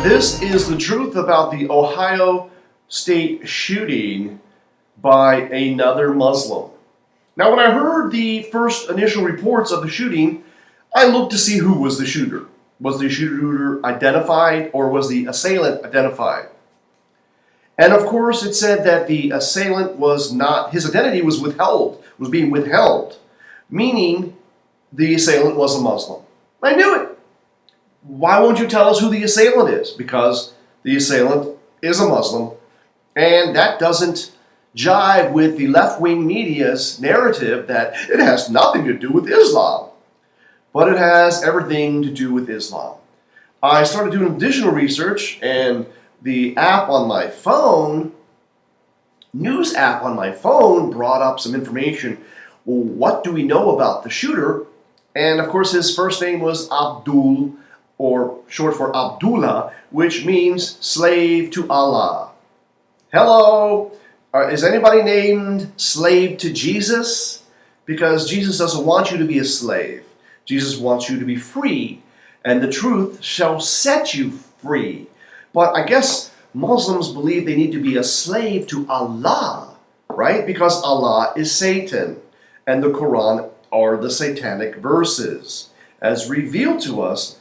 This is the truth about the Ohio State shooting by another Muslim. Now, when I heard the first initial reports of the shooting, I looked to see who was the shooter. Was the shooter identified, or was the assailant identified? And of course, it said that the assailant was not, his identity was withheld, was being withheld, meaning the assailant was a Muslim. I knew it. Why won't you tell us who the assailant is? Because the assailant is a Muslim, and that doesn't jive with the left-wing media's narrative that it has nothing to do with Islam. But it has everything to do with Islam. I started doing additional research, and the app on my phone, news app on my phone, brought up some information. Well, what do we know about the shooter? And of course, his first name was Abdul, or short for Abdullah, which means slave to Allah. Hello, is anybody named slave to Jesus? Because Jesus doesn't want you to be a slave. Jesus wants you to be free, and the truth shall set you free. But I guess Muslims believe they need to be a slave to Allah, right? Because Allah is Satan, and the Quran are the satanic verses, as revealed to us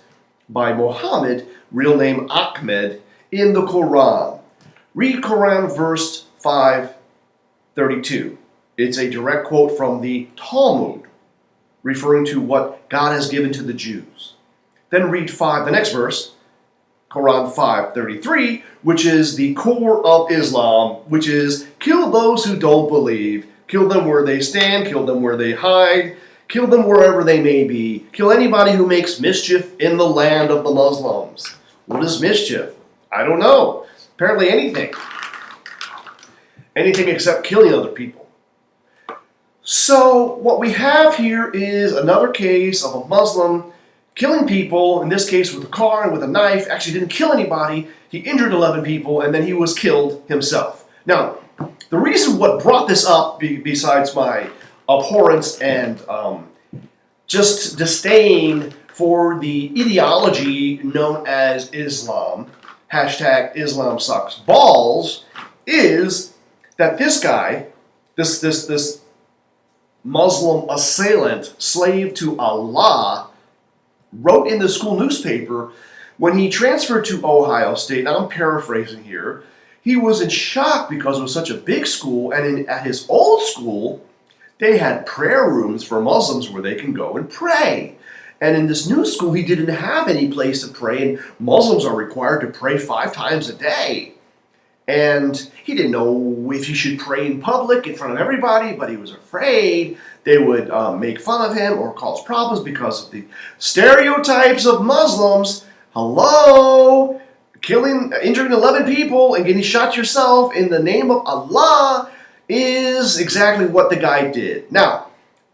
by Muhammad, real name Ahmed, in the Quran. Read Quran verse 5:32. It's a direct quote from the Talmud, referring to what God has given to the Jews. Then read the next verse, Quran 5:33, which is the core of Islam, which is kill those who don't believe, kill them where they stand, kill them where they hide, kill them wherever they may be, kill anybody who makes mischief in the land of the Muslims. What is mischief? I don't know. Apparently anything. Anything except killing other people. So what we have here is another case of a Muslim killing people, in this case with a car and with a knife. Actually didn't kill anybody. He injured 11 people, and then he was killed himself. Now, the reason what brought this up, besides my abhorrence and just disdain for the ideology known as Islam, hashtag Islam sucks balls, is that this guy, this Muslim assailant, slave to Allah, wrote in the school newspaper when he transferred to Ohio State. Now I'm paraphrasing here. He was in shock because it was such a big school, and at his old school, they had prayer rooms for Muslims where they can go and pray. And in this new school, he didn't have any place to pray, and Muslims are required to pray 5 times a day. And he didn't know if he should pray in public in front of everybody, but he was afraid they would make fun of him or cause problems because of the stereotypes of Muslims. Hello? Injuring 11 people and getting shot yourself in the name of Allah is exactly what the guy did. Now,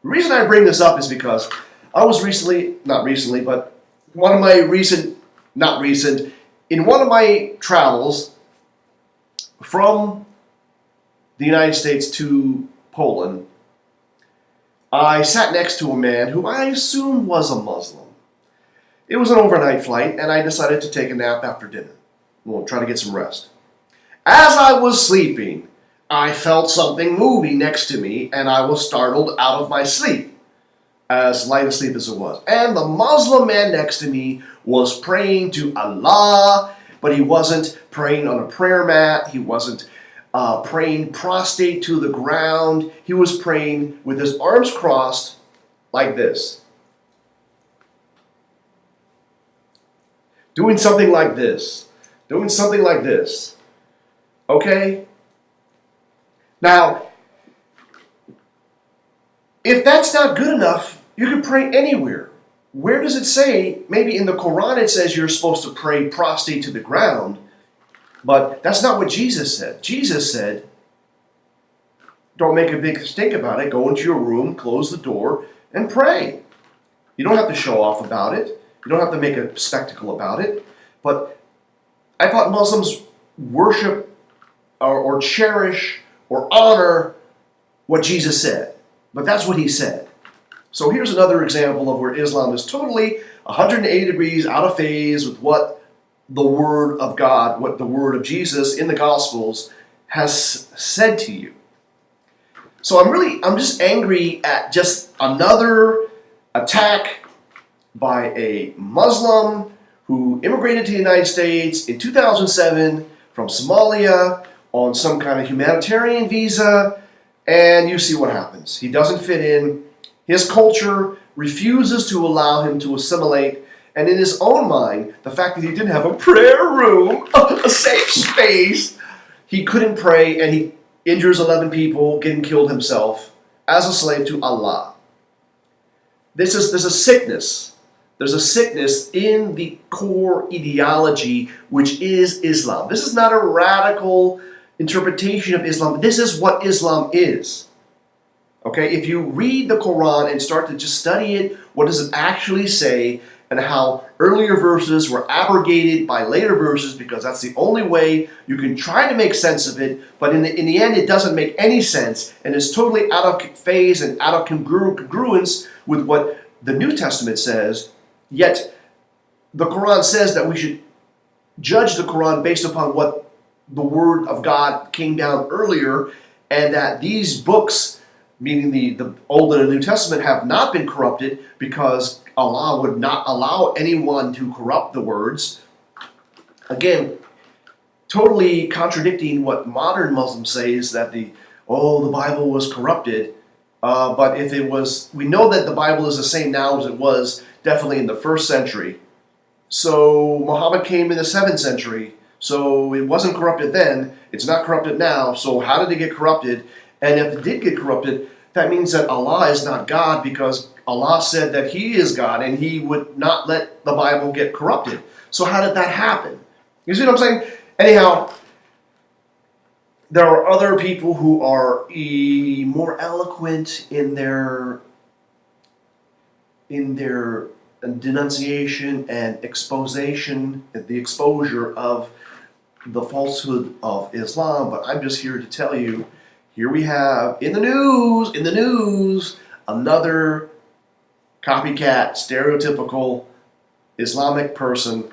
the reason I bring this up is because I was in one of my travels from the United States to Poland, I sat next to a man who I assumed was a Muslim. It was an overnight flight, and I decided to take a nap after dinner. We'll try to get some rest. As I was sleeping, I felt something moving next to me, and I was startled out of my sleep, as light asleep as it was. And the Muslim man next to me was praying to Allah, but he wasn't praying on a prayer mat. He wasn't praying prostrate to the ground. He was praying with his arms crossed like this. Doing something like this. Doing something like this. Okay? Now, if that's not good enough, you can pray anywhere. Where does it say? Maybe in the Quran it says you're supposed to pray prostrate to the ground, but that's not what Jesus said. Jesus said, don't make a big stink about it. Go into your room, close the door, and pray. You don't have to show off about it. You don't have to make a spectacle about it. But I thought Muslims worship or cherish or honor what Jesus said. But that's what he said. So here's another example of where Islam is totally 180 degrees out of phase with what the Word of God, what the Word of Jesus in the Gospels has said to you. So I'm just angry at just another attack by a Muslim who immigrated to the United States in 2007 from Somalia on some kind of humanitarian visa, and you see what happens. He doesn't fit in. His culture refuses to allow him to assimilate, and in his own mind, the fact that he didn't have a prayer room, a safe space, he couldn't pray, and he injures 11 people, getting killed himself as a slave to Allah. There's a sickness. There's a sickness in the core ideology, which is Islam. This is not a radical interpretation of Islam. This is what Islam is. Okay, if you read the Quran and start to just study it, what does it actually say, and how earlier verses were abrogated by later verses, because that's the only way you can try to make sense of it, but in the end it doesn't make any sense, and it's totally out of phase and out of congruence with what the New Testament says. Yet the Quran says that we should judge the Quran based upon what the Word of God came down earlier, and that these books, meaning the Old and the New Testament, have not been corrupted because Allah would not allow anyone to corrupt the words. Again, totally contradicting what modern Muslims say is that the Bible was corrupted. But if it was, we know that the Bible is the same now as it was definitely in the 1st century. So Muhammad came in the 7th century. So it wasn't corrupted then. It's not corrupted now. So how did it get corrupted? And if it did get corrupted, that means that Allah is not God, because Allah said that He is God and He would not let the Bible get corrupted. So how did that happen? You see what I'm saying? Anyhow, there are other people who are more eloquent in their denunciation and the exposure of the falsehood of Islam. But I'm just here to tell you, here we have in the news, another copycat, stereotypical Islamic person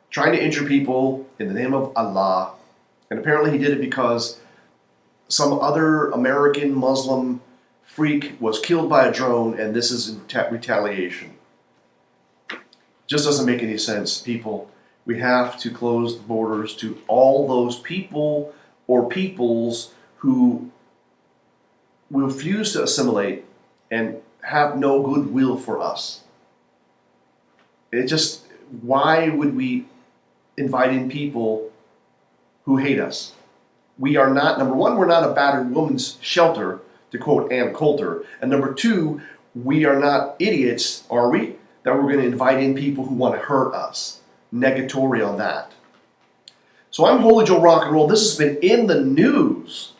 trying to injure people in the name of Allah. And apparently he did it because some other American Muslim freak was killed by a drone, and this is in retaliation. Just doesn't make any sense, people. We have to close the borders to all those people or peoples who refuse to assimilate and have no goodwill for us. Why would we invite in people who hate us? We are not, number one, we're not a battered woman's shelter, to quote Ann Coulter. And number two, we are not idiots, are we, that we're going to invite in people who want to hurt us. Negatory on that. So I'm Holy Joe Rock and Roll. This has been In the News,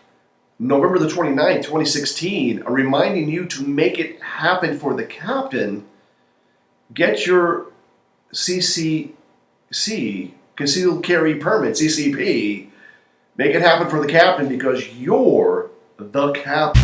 November the 29th, 2016, reminding you to make it happen for the captain. Get your CCC, Concealed Carry Permit, CCP. Make it happen for the captain, because you're the captain.